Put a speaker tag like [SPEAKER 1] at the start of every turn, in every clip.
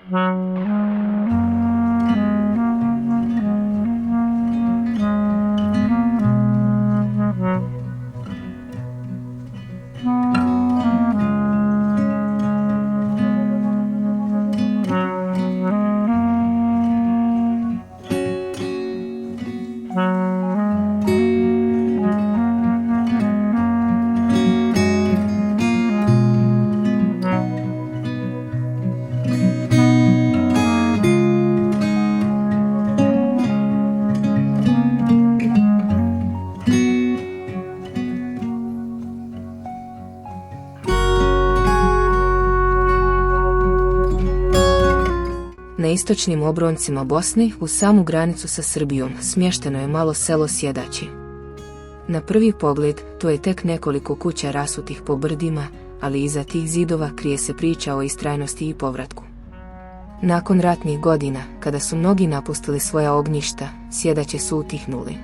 [SPEAKER 1] Na istočnim obroncima Bosne, uz samu granicu sa Srbijom, smješteno je malo selo Sjedače. Na prvi pogled, to je tek nekoliko kuća rasutih po brdima, ali iza tih zidova krije se priča o istrajnosti i povratku. Nakon ratnih godina, kada su mnogi napustili svoja ognjišta, Sjedače su utihnuli.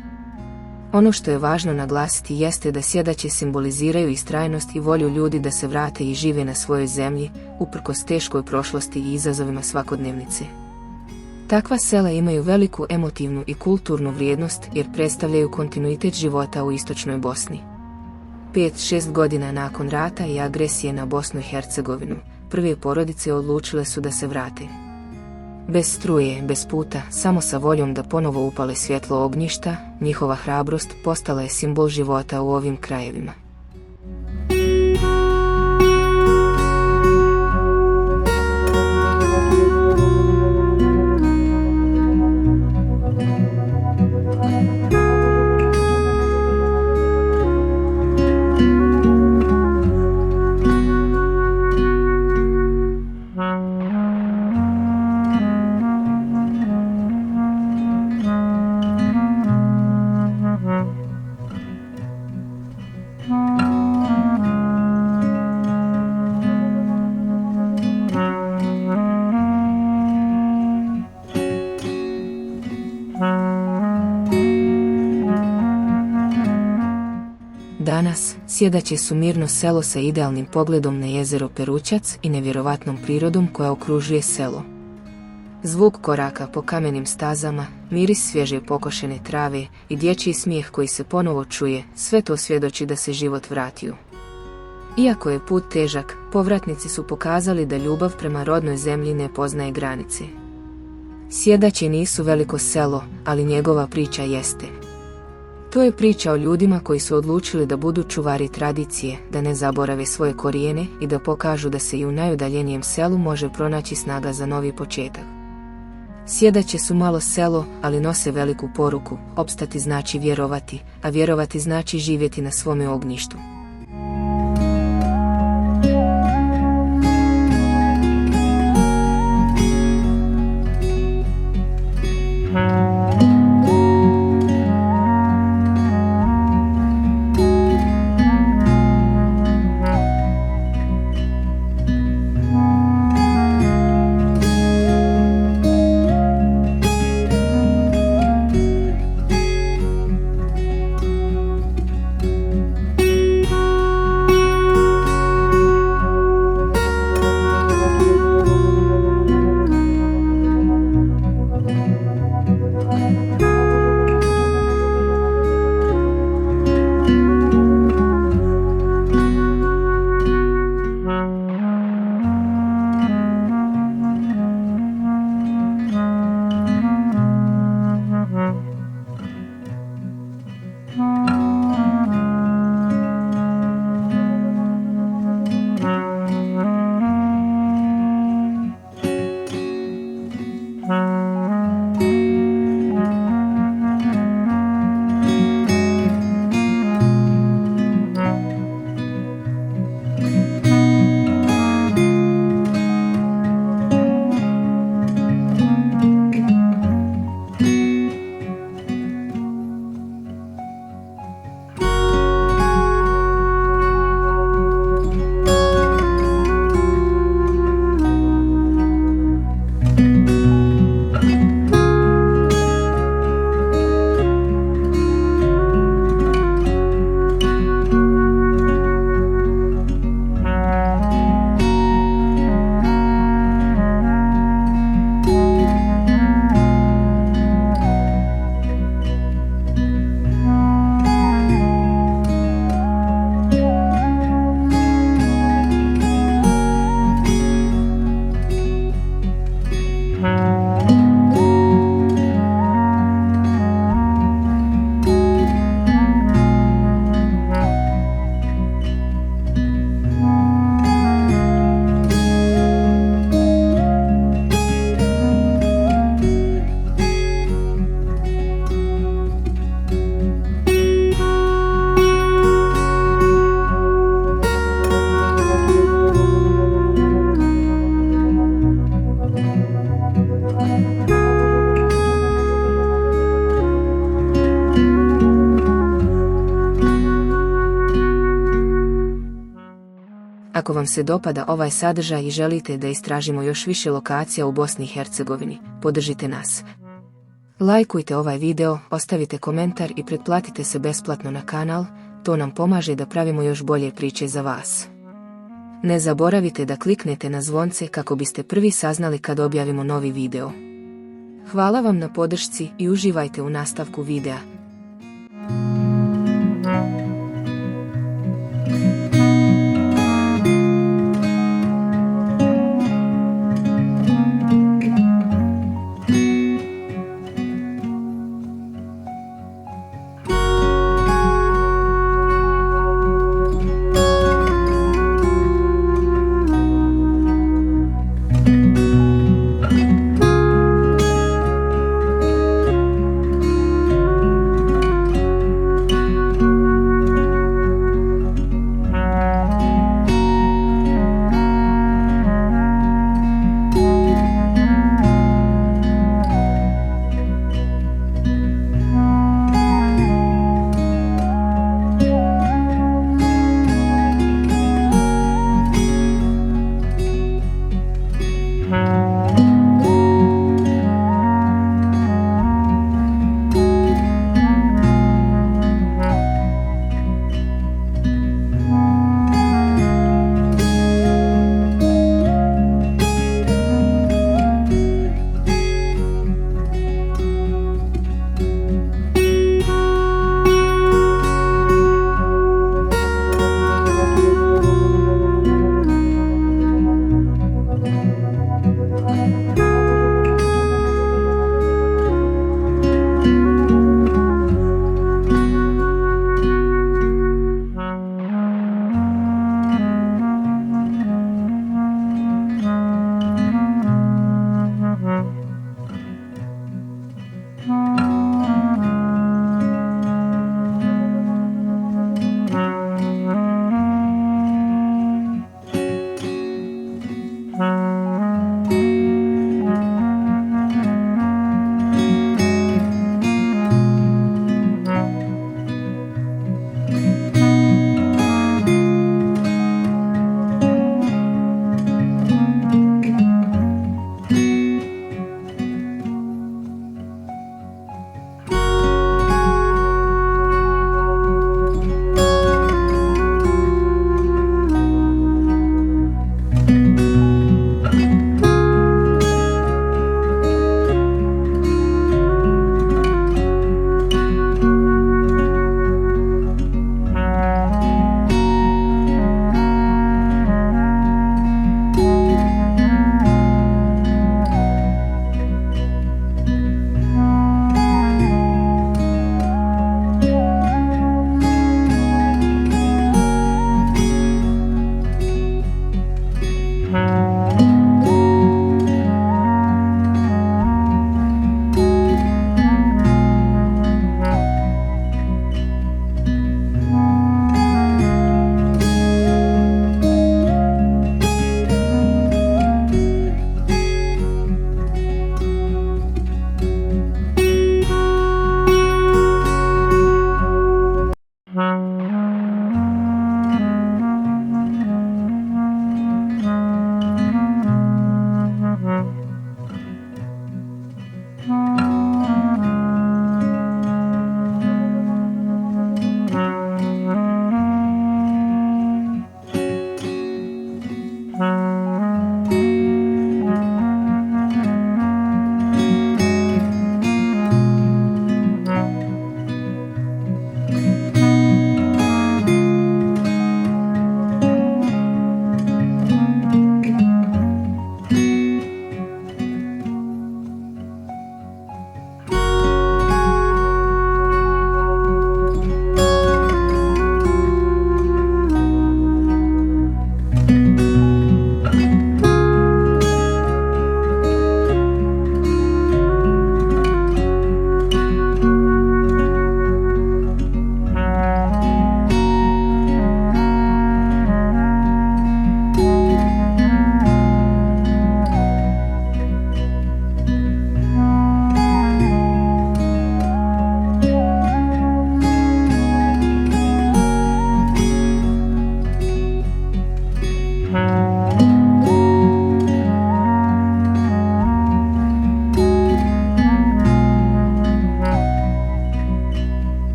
[SPEAKER 1] Ono što je važno naglasiti jeste da Sjedače simboliziraju istrajnost i volju ljudi da se vrate i žive na svojoj zemlji, uprkos teškoj prošlosti i izazovima svakodnevnice. Takva sela imaju veliku emotivnu i kulturnu vrijednost jer predstavljaju kontinuitet života u istočnoj Bosni. 5-6 godina nakon rata i agresije na Bosnu i Hercegovinu, prve porodice odlučile su da se vrate. Bez struje, bez puta, samo sa voljom da ponovo upale svjetlo ognjišta, njihova hrabrost postala je simbol života u ovim krajevima. Danas, Sjedače su mirno selo sa idealnim pogledom na jezero Perućac i nevjerovatnom prirodom koja okružuje selo. Zvuk koraka po kamenim stazama, miris svježe pokošene trave i dječji smijeh koji se ponovo čuje, sve to svjedoči da se život vratio. Iako je put težak, povratnici su pokazali da ljubav prema rodnoj zemlji ne poznaje granice. Sjedače nisu veliko selo, ali njegova priča jeste. To je priča o ljudima koji su odlučili da budu čuvari tradicije, da ne zaborave svoje korijene i da pokažu da se i u najudaljenijem selu može pronaći snaga za novi početak. Sjedače su malo selo, ali nose veliku poruku. Opstati znači vjerovati, a vjerovati znači živjeti na svome ognjištu. Ako vam se dopada ovaj sadržaj i želite da istražimo još više lokacija u Bosni i Hercegovini, podržite nas. Lajkujte ovaj video, ostavite komentar i pretplatite se besplatno na kanal, to nam pomaže da pravimo još bolje priče za vas. Ne zaboravite da kliknete na zvonce kako biste prvi saznali kad objavimo novi video. Hvala vam na podršci i uživajte u nastavku videa.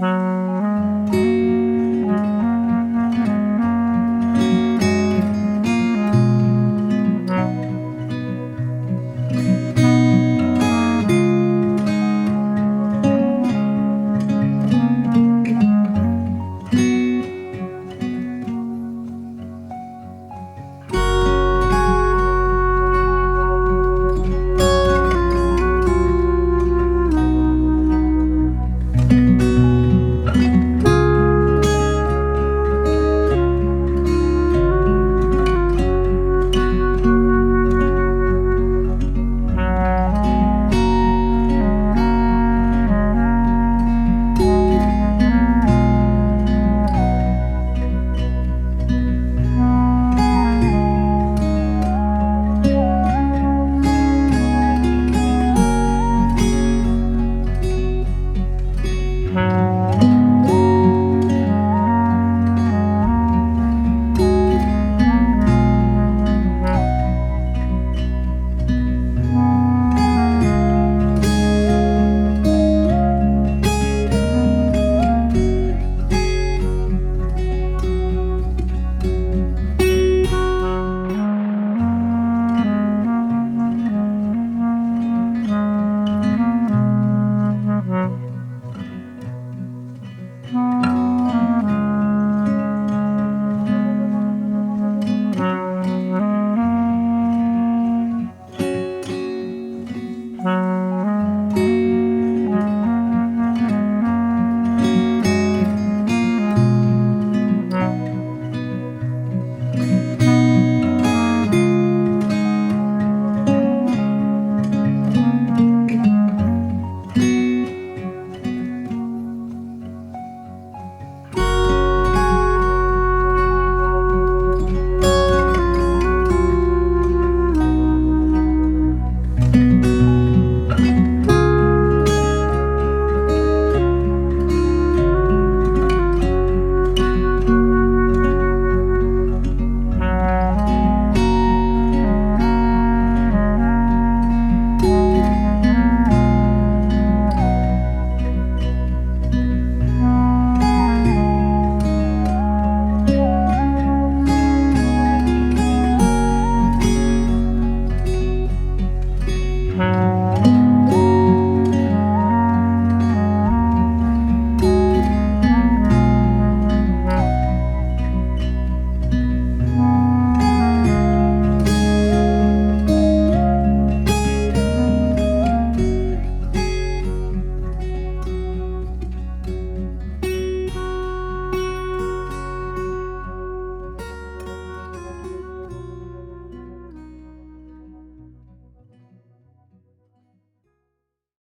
[SPEAKER 2] Hvala.